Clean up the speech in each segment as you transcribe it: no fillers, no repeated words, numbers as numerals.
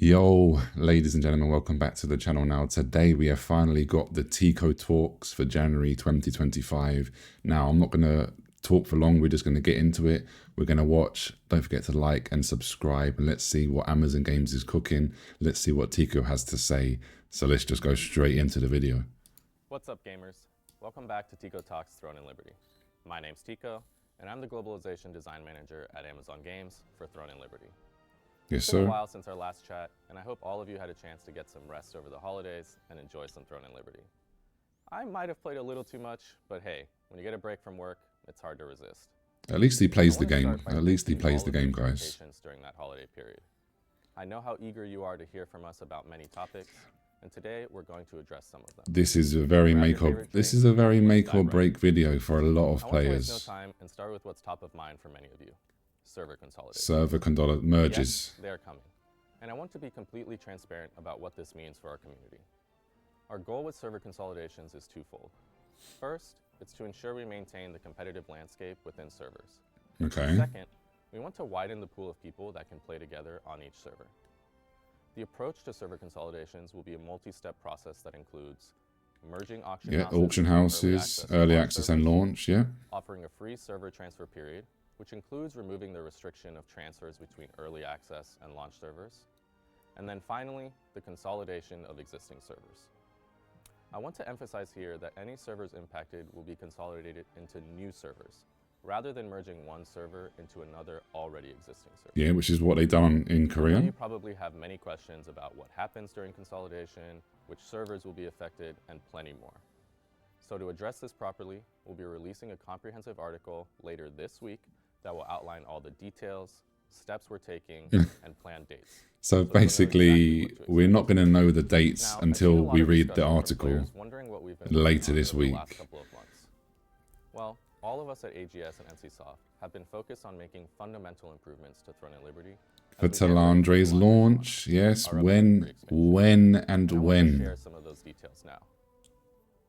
Yo, ladies and gentlemen, welcome back to the channel. Now, today we have finally got the Tico talks for January 2025. Now, I'm not going to talk for long. We're just going to get into it. We're going to watch. Don't forget to like and subscribe, and let's see what Amazon Games is cooking. Let's see what Tico has to say. So let's just go straight into the video. What's up, gamers? Welcome back to Tico Talks Throne and Liberty. My name's Tico, and I'm the Globalization Design Manager at Amazon Games for Throne and Liberty. Yes, It's been sir. a while since our last chat, and I hope all of you had a chance to get some rest over the holidays and enjoy some Throne and Liberty. I might have played a little too much, but hey, when you get a break from work, it's hard to resist. At least he plays the I wanna game. start by At least he thanking plays all the of you game, for your guys. patience during that holiday period. I know how eager you are to hear from us about many topics, and today we're going to address some of them. This is a very make or break video for a lot of I want to waste players. no time and start with what's top of mind for many of you: server consolidation. Server merges. Yes, they're coming. And I want to be completely transparent about what this means for our community. Our goal with server consolidations is twofold. First, it's to ensure we maintain the competitive landscape within servers. Okay. Second, we want to widen the pool of people that can play together on each server. The approach to server consolidations will be a multi-step process that includes merging Auction houses, early access and launch, offering a free server transfer period, which includes removing the restriction of transfers between early access and launch servers. And then finally, the consolidation of existing servers. I want to emphasize here that any servers impacted will be consolidated into new servers, rather than merging one server into another already existing server. Yeah, which is what they done in Korea. You probably have many questions about what happens during consolidation, which servers will be affected, and plenty more. So to address this properly, we'll be releasing a comprehensive article later this week that will outline all the details, steps we're taking, and planned dates. So basically, we're not going to know the dates until we read the article later this week. Well, all of us at AGS and NCSoft have been focused on making fundamental improvements to Throne and Liberty. For Talandre's launch, yes, when. I want to share some of those details now.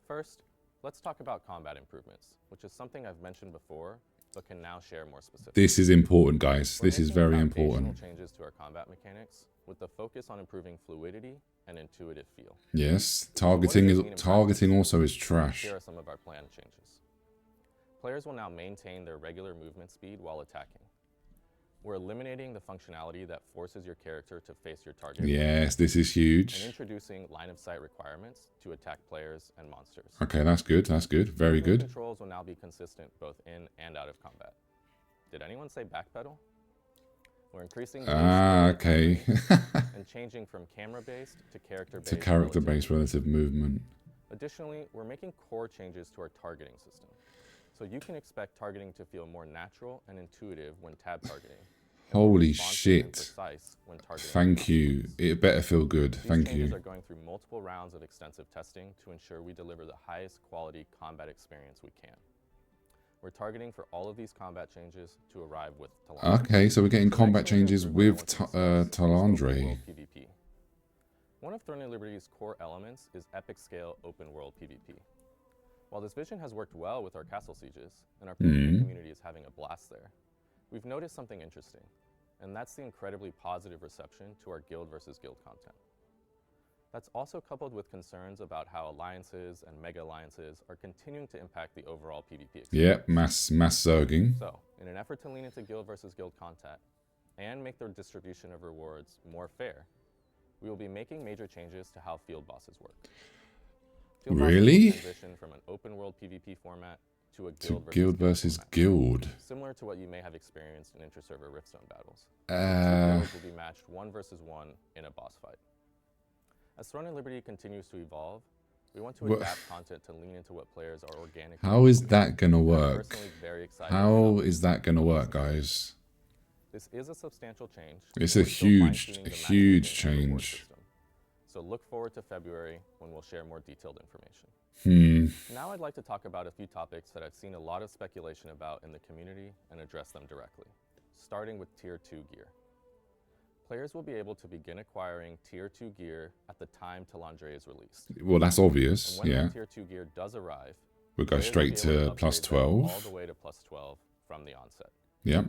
First, let's talk about combat improvements, which is something I've mentioned before, but can now share more specifically. This is important, guys. This is very important. Changes to our combat mechanics with the focus on improving fluidity and intuitive feel. Yes, targeting also is trash. Here are some of our planned changes. Players will now maintain their regular movement speed while attacking. We're eliminating the functionality that forces your character to face your target. Yes, this is huge. And introducing line of sight requirements to attack players and monsters. Okay, that's good. That's good. Very good. Controls will now be consistent both in and out of combat. Did anyone say backpedal? We're increasing okay. and changing from camera-based to character-based. To character-based relative movement. Additionally, we're making core changes to our targeting system. So you can expect targeting to feel more natural and intuitive when tab targeting. Holy shit. Thank you. It better feel good. Thank you. These changes are going through multiple rounds of extensive testing to ensure we deliver the highest quality combat experience we can. We're targeting for all of these combat changes to arrive with Talandre. Okay, so we're getting combat changes with Talandre. One of Throne and Liberty's core elements is epic scale open world PvP. While this vision has worked well with our castle sieges, and our PvP community is having a blast there, we've noticed something interesting, and that's the incredibly positive reception to our guild versus guild content. That's also coupled with concerns about how alliances and mega alliances are continuing to impact the overall PvP experience. Yep, mass zerging. So, in an effort to lean into guild versus guild content and make their distribution of rewards more fair, we will be making major changes to how field bosses work. Field really? Bosses will transition from an open world PvP format to a guild versus guild. Similar to what you may have experienced in inter-server Riftstone battles. Guilds will be matched 1 versus 1 in a boss fight. As Throne and Liberty continues to evolve, we want to adapt content to lean into what players are organically. How is that gonna work? How is that gonna work, guys? This is a substantial change. It's a huge change. So look forward to February when we'll share more detailed information. Now I'd like to talk about a few topics that I've seen a lot of speculation about in the community and address them directly, starting with Tier 2 gear. Players will be able to begin acquiring Tier 2 gear at the time Talandre is released. Well, that's obvious, and when Tier 2 gear does arrive, we'll go straight to plus 12. All the way to plus 12 from the onset. Yep.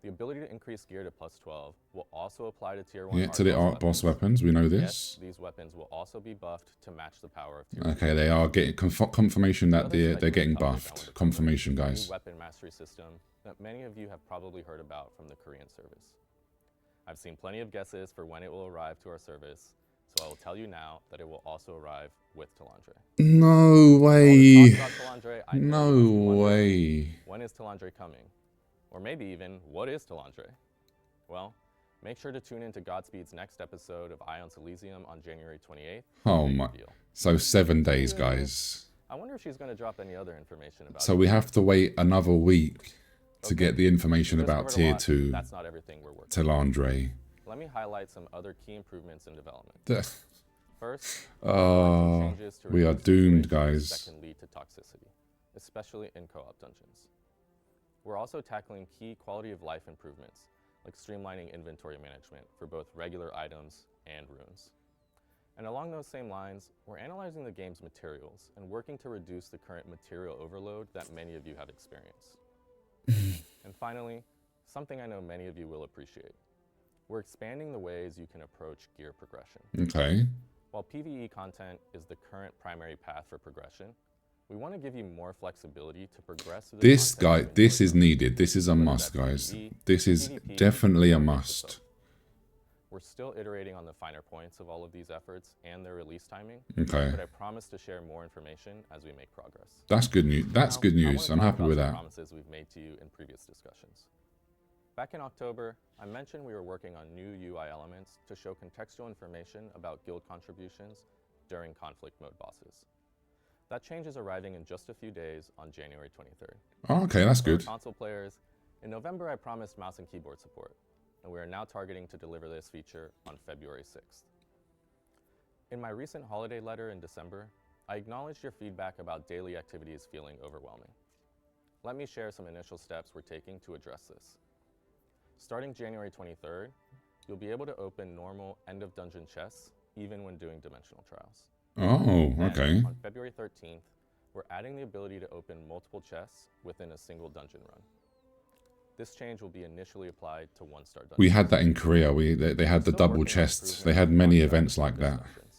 The ability to increase gear to plus 12 will also apply to tier 1 Yeah, to the hard art boss weapons. We know Yes, this. these weapons will also be buffed to match the power of tier 1. Okay, they are getting confirmation that Another they're getting speculative update I wanted buffed. to Confirmation, cover is guys. a new weapon mastery system that many of you have probably heard about from the Korean service. I've seen plenty of guesses for when it will arrive to our service, so I will tell you now that it will also arrive with Talandre. No With all way. this talk about Talandre, I know you No must be wondering, way. when is Talandre coming? Or maybe even, what is Talandre? Well, make sure to tune in to Godspeed's next episode of Eye on Elysium on January 28th. Oh my. So 7 days, guys. I wonder if she's going to drop any other information about So we have to wait another week to get the information We just about covered a tier lot. 2 That's not everything we're working Talandre. Let me highlight some other key improvements in development. First, changes to we are reduce doomed, situations guys. that can lead to toxicity, especially in co-op dungeons. We're also tackling key quality of life improvements, like streamlining inventory management for both regular items and runes. And along those same lines, we're analyzing the game's materials and working to reduce the current material overload that many of you have experienced. And finally, something I know many of you will appreciate. We're expanding the ways you can approach gear progression. Okay. While PvE content is the current primary path for progression, we want to give you more flexibility to progress through the This content guy, you this enjoy is most. needed. This is a Whether must, that's guys. PvE, This is PvP, definitely a or mix of must. both. We're still iterating on the finer points of all of these efforts and their release timing, Okay. but I promise to share more information as we make progress. That's good news. That's Now, good I wanna news. I'm talk happy about with some that. promises we've made to you in previous discussions. Back in October, I mentioned we were working on new UI elements to show contextual information about guild contributions during conflict mode bosses. That change is arriving in just a few days on January 23rd. Oh, okay, that's For our good. console players, in November I promised mouse and keyboard support, and we are now targeting to deliver this feature on February 6th. In my recent holiday letter in December, I acknowledged your feedback about daily activities feeling overwhelming. Let me share some initial steps we're taking to address this. Starting January 23rd, you'll be able to open normal end-of-dungeon chests even when doing dimensional trials. Oh, Then, okay. on February 13th, we're adding the ability to open multiple chests within a single dungeon run. This change will be initially applied to one-star dungeons. We had that in Korea. They had the Still double working on chests. improvements They had and many constructs events for like Abyss that. Dungeons.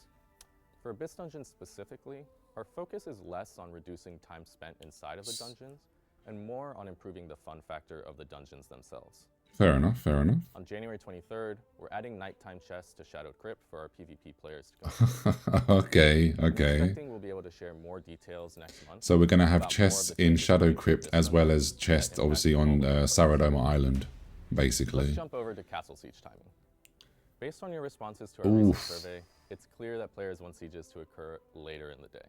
For Abyss Dungeons specifically, our focus is less on reducing time spent inside of the dungeons and more on improving the fun factor of the dungeons themselves. Fair enough, fair enough. On January 23rd, we're adding nighttime chests to Shadowed Crypt for our PvP players to complete. Okay, I'm okay. expecting we'll be able to share more details next month. So we're going to have about more of chests the in changes Shadow made to Crypt Abyss as well as Dungeons that chests, impact obviously, all on of our players. Saradoma Island, Let's basically. jump over to Castle Siege timing. Based on your responses to our recent Oof. survey, it's clear that players want sieges to occur later in the day.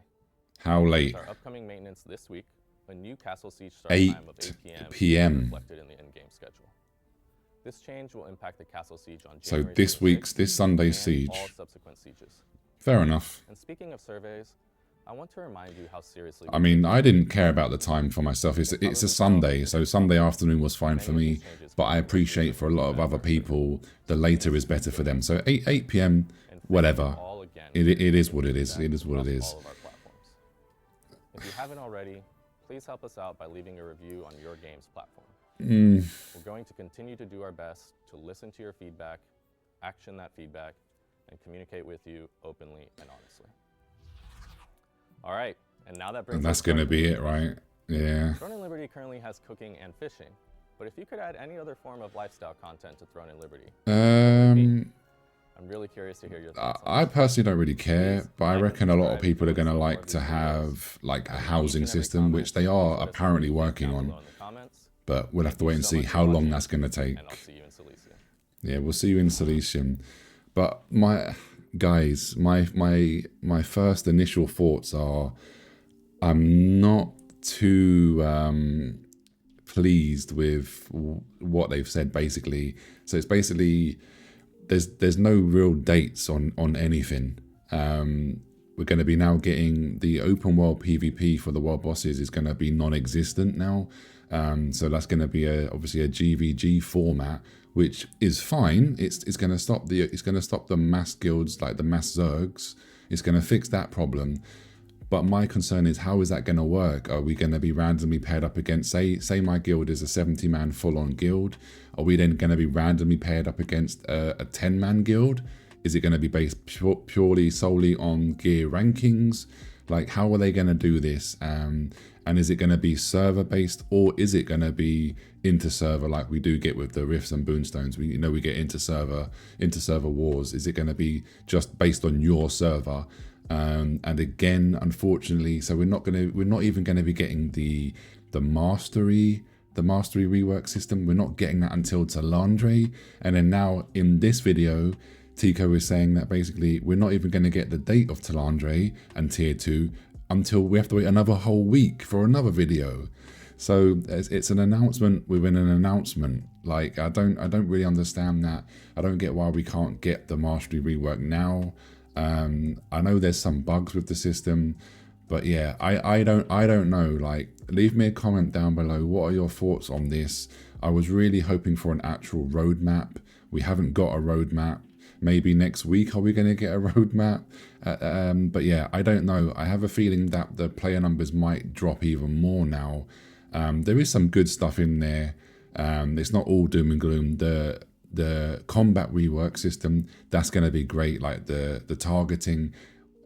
How late? With our upcoming maintenance this week, a new Castle Siege start 8 time of 8 p.m. p.m. is reflected in the in-game schedule. This change will impact the Castle Siege on So January this 26th week's, this Sunday's and siege. all subsequent sieges. Fair enough. And speaking of surveys, I want to remind you how seriously I mean, I didn't care about the time for myself. It's a Sunday, so Sunday afternoon was fine for me. But I appreciate for a lot of other people, the later is better for them. So 8 p.m., whatever. It is what it is. It is what it is. All of our platforms. If you haven't already, please help us out by leaving a review on your game's platform. We're going to continue to do our best to listen to your feedback, action that feedback, and communicate with you openly and honestly. All right, and now that brings And that's us going to our be main it, right? Yeah. Throne and Liberty currently has cooking and fishing, but if you could add any other form of lifestyle content to Throne and Liberty, I'm really curious to hear your thoughts on I this. personally don't really care, Please but I like and reckon a lot of subscribe people are to going to see more like of to these videos. have like a Each housing and every system, comment, which they let are us know apparently down working below on. in the comments. But we'll have to Thank wait you and so see much for how long watching, that's going to take. and I'll see you in Cilicia. Yeah, we'll see you in Silesium. But my guys, my first initial thoughts are I'm not too pleased with what they've said basically. So it's basically there's no real dates on anything. We're going to be now getting the open world PvP for the world bosses is going to be non-existent now. So that's going to be obviously a GVG format, which is fine. It's going to stop the mass guilds, like the mass zergs. It's going to fix that problem. But my concern is, how is that going to work? Are we going to be randomly paired up against, say my guild is a 70-man full-on guild. Are we then going to be randomly paired up against a 10-man guild? Is it going to be based purely solely on gear rankings? Like, how are they going to do this? And is it going to be server based, or is it going to be inter-server like we do get with the Rifts and Boonstones? We we get inter-server wars. Is it going to be just based on your server? And again, unfortunately, so we're not even going to be getting the mastery rework system. We're not getting that until Talandre. And then now in this video, Tico is saying that basically we're not even going to get the date of Talandre and tier 2 until we have to wait another whole week for another video. So it's an announcement within an announcement. Like, I don't really understand that. I don't get why we can't get the mastery rework now. I know there's some bugs with the system, but yeah, I don't know. Like, leave me a comment down below. What are your thoughts on this? I was really hoping for an actual roadmap. We haven't got a roadmap. Maybe next week are we going to get a roadmap? But yeah, I don't know. I have a feeling that the player numbers might drop even more now. There is some good stuff in there. It's not all doom and gloom. The combat rework system, that's going to be great. Like the targeting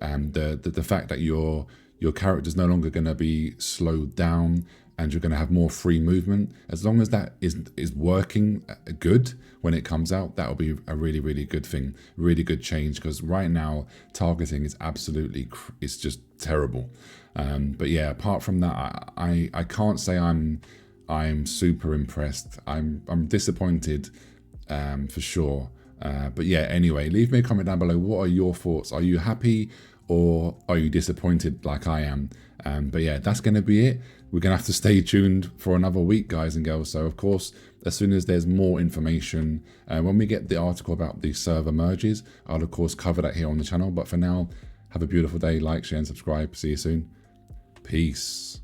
and the fact that your character's no longer going to be slowed down and you're going to have more free movement. As long as that is working good when it comes out, that'll be a really, really good thing, really good change, because right now targeting is absolutely, it's just terrible. But yeah, apart from that, I can't say I'm super impressed. I'm disappointed, for sure. But yeah, anyway, leave me a comment down below. What are your thoughts? Are you happy or are you disappointed like I am? But yeah, that's going to be it. We're going to have to stay tuned for another week, guys and girls. So of course, as soon as there's more information, when we get the article about the server merges, I'll of course cover that here on the channel. But for now, have a beautiful day. Like, share and subscribe. See you soon. Peace.